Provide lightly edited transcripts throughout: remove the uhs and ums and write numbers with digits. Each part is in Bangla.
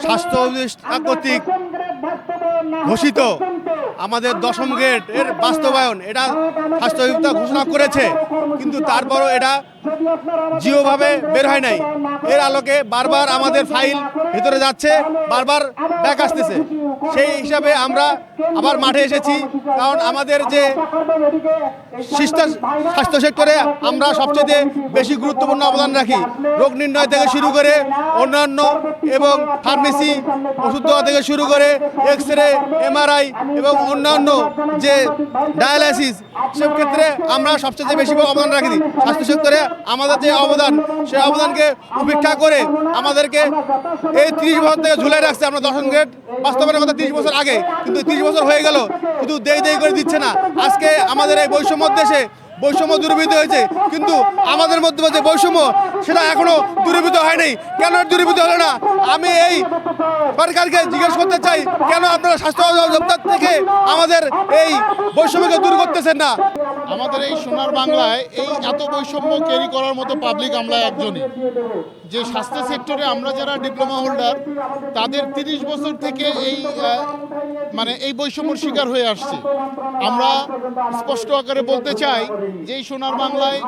স্বাস্থ্য উপদেষ্টা কর্তৃক ঘোষিত আমাদের 10ম গ্রেড এর বাস্তবায়ন এটা স্বাস্থ্য অধিদপ্তর ঘোষণা করেছে, কিন্তু তারপরও এটা জিওভাবে বের হয় নাই। এর আলোকে বারবার আমাদের ফাইল ভিতরে যাচ্ছে, বারবার ব্যাক আসতেছে। সেই হিসাবে আমরা আবার মাঠে এসেছি, কারণ আমাদের যে স্বাস্থ্য সেক্টরে আমরা সবচেয়ে বেশি গুরুত্বপূর্ণ অবদান রাখি। রোগ নির্ণয় থেকে শুরু করে অন্যান্য এবং ফার্মেসি, ওষুধ দেওয়া থেকে শুরু করে এক্স রে, এমআরআই এবং অন্যান্য যে ডায়ালাইসিস, সব ক্ষেত্রে আমরা সবচেয়ে বেশি অবদান রাখি। স্বাস্থ্য সেক্টরে আমাদের যে অবদান, সেই অবদানকে উপেক্ষা করে আমাদেরকে এই 30 বছর থেকে ঝুলাই রাখছে। আমরা 10ম গ্রেড বাস্তবায়নের কথা 30 বছর আগে, কিন্তু 30 বছর হয়ে গেল, কিন্তু দেই করে দিচ্ছে না। আজকে আমাদের এই বৈষম্য দেশে বৈষম্য দূরীভূত হয়েছে, কিন্তু আমাদের মধ্যে যে বৈষম্য সেটা এখনো দূরীভূত হয়নি। কেন দূরীভূত হলো না? আমি এই সরকারকে জিজ্ঞেস করতে চাই, কেন আপনারা স্বাস্থ্য দপ্তর থেকে আমাদের এই বৈষম্যকে দূর করতেছেন না? আমাদের এই সোনার বাংলায় এই এত বৈষম্য ক্যারি করার মতো পাবলিক আমরা একজনই। যে স্বাস্থ্য সেক্টরে আমরা যারা ডিপ্লোমা হোল্ডার, তাদের 30 বছর থেকে এই বৈষম্যর শিকার হয়ে আসছি। আমরা স্পষ্ট আকারে বলতে চাই যে এই সোনার বাংলায়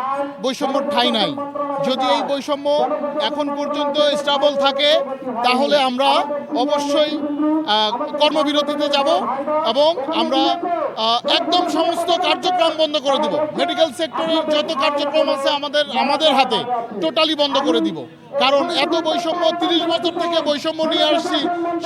বৈষম্যর ঠাঁই নাই। যদি এই বৈষম্য এখন পর্যন্ত স্টেবল থাকে, তাহলে আমরা অবশ্যই কর্মবিরতিতে যাব এবং আমরা একদম সমস্ত কার্যক্রম বন্ধ করে দিব। মেডিকেল সেক্টরের যত কার্যক্রম আছে আমাদের হাতে টোটালি বন্ধ করে দিব। কারণ এত বৈষম্য, 30 বছর থেকে বৈষম্য নিয়ে আসছি,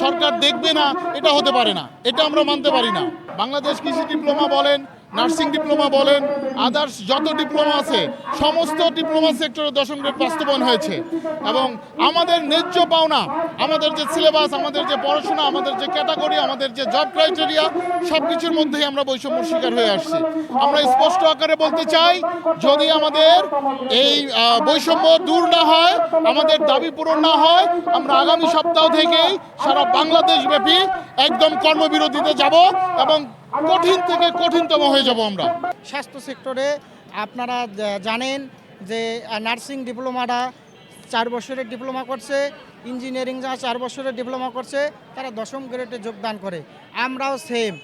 সরকার দেখবে না, এটা হতে পারে না। এটা আমরা মানতে পারি না। বাংলাদেশ কৃষি ডিপ্লোমা বলেন, নার্সিং ডিপ্লোমা বলেন, আদার্স যত ডিপ্লোমা আছে, সমস্ত ডিপ্লোমা সেক্টরে 10ম গ্রেড বাস্তবায়ন হয়েছে এবং আমাদের ন্যায্য পাওনা, আমাদের যে সিলেবাস, আমাদের যে পড়াশোনা, আমাদের যে ক্যাটাগরি, আমাদের যে জব ক্রাইটেরিয়া, সব কিছুর মধ্যেই আমরা বৈষম্যর শিকার হয়ে আসছি। আমরা স্পষ্ট আকারে বলতে চাই, যদি আমাদের এই বৈষম্য দূর না হয়, আমাদের দাবি পূরণ না হয়, আমরা আগামী সপ্তাহ থেকেই সারা বাংলাদেশব্যাপী একদম কর্মবিরতিতে যাব এবং কঠিন থেকে কঠিনতম হয়ে যাব আমরা। স্বাস্থ্য সেক্টরে আপনারা জানেন যে নার্সিং ডিপ্লোমাটা 4 বছরের ডিপ্লোমা করছে, ইঞ্জিনিয়ারিং যারা 4 বছরের ডিপ্লোমা করছে, তারা 10ম গ্রেডে যোগদান করে। আমরাও সেম,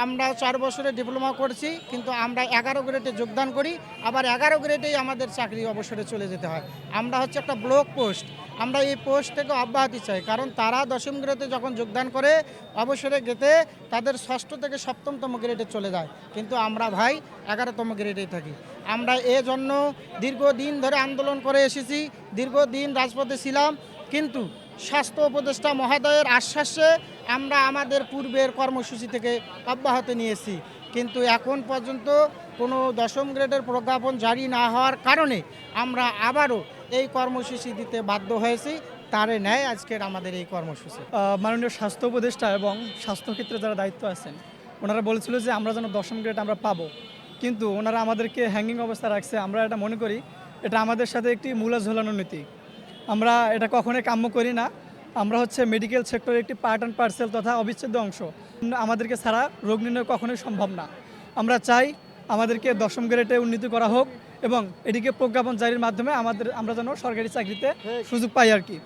আমরাও 4 বছরের ডিপ্লোমা করছি, কিন্তু আমরা 11 গ্রেডে যোগদান করি। আবার 11 গ্রেডেই আমাদের চাকরি অবসরে চলে যেতে হয়। আমরা হচ্ছে একটা ব্লক পোস্ট, আমরা এই পোস্ট থেকে অব্যাহতি চাই, কারণ তারা 10ম গ্রেডে যখন যোগদান করে অবসরে গেতে তাদের 6ষ্ঠ থেকে 7মতম গ্রেডে চলে যায়, কিন্তু আমরা ভাই 11তম গ্রেডেই থাকি। আমরা এজন্য দীর্ঘদিন ধরে আন্দোলন করে এসেছি, দীর্ঘদিন রাজপথে ছিলাম, কিন্তু স্বাস্থ্য উপদেষ্টা মহোদয়ের আশ্বাসে আমরা আমাদের পূর্বের কর্মসূচি থেকে অব্যাহত নিয়েছি, কিন্তু এখন পর্যন্ত কোনো 10ম গ্রেডের প্রজ্ঞাপন জারি না হওয়ার কারণে আমরা আবারও এই কর্মসূচি দিতে বাধ্য হয়েছি। তারে ন্যায় আজকের আমাদের এই কর্মসূচি। মাননীয় স্বাস্থ্য উপদেষ্টা এবং স্বাস্থ্যক্ষেত্রে যারা দায়িত্ব আছেন, ওনারা বলেছিল যে আমরা যেন 10ম গ্রেড আমরা পাবো, কিন্তু ওনারা আমাদেরকে হ্যাঙ্গিং অবস্থা রাখছে। আমরা এটা মনে করি এটা আমাদের সাথে একটি মূলা ঝোলানো নীতি। আমরা এটা কখনোই কাম্য করি না। আমরা হচ্ছে মেডিকেল সেক্টরের একটি পার্ট অ্যান্ড পার্সেল তথা অবিচ্ছেদ্য অংশ। আমাদেরকে ছাড়া রোগ নির্ণয় কখনোই সম্ভব না। আমরা চাই আমাদেরকে 10ম গ্রেডে উন্নীত করা হোক এবং এটিকে প্রজ্ঞাপন জারির মাধ্যমে আমরা যেন সরকারি চাকরিতে সুযোগ পাই আর কি।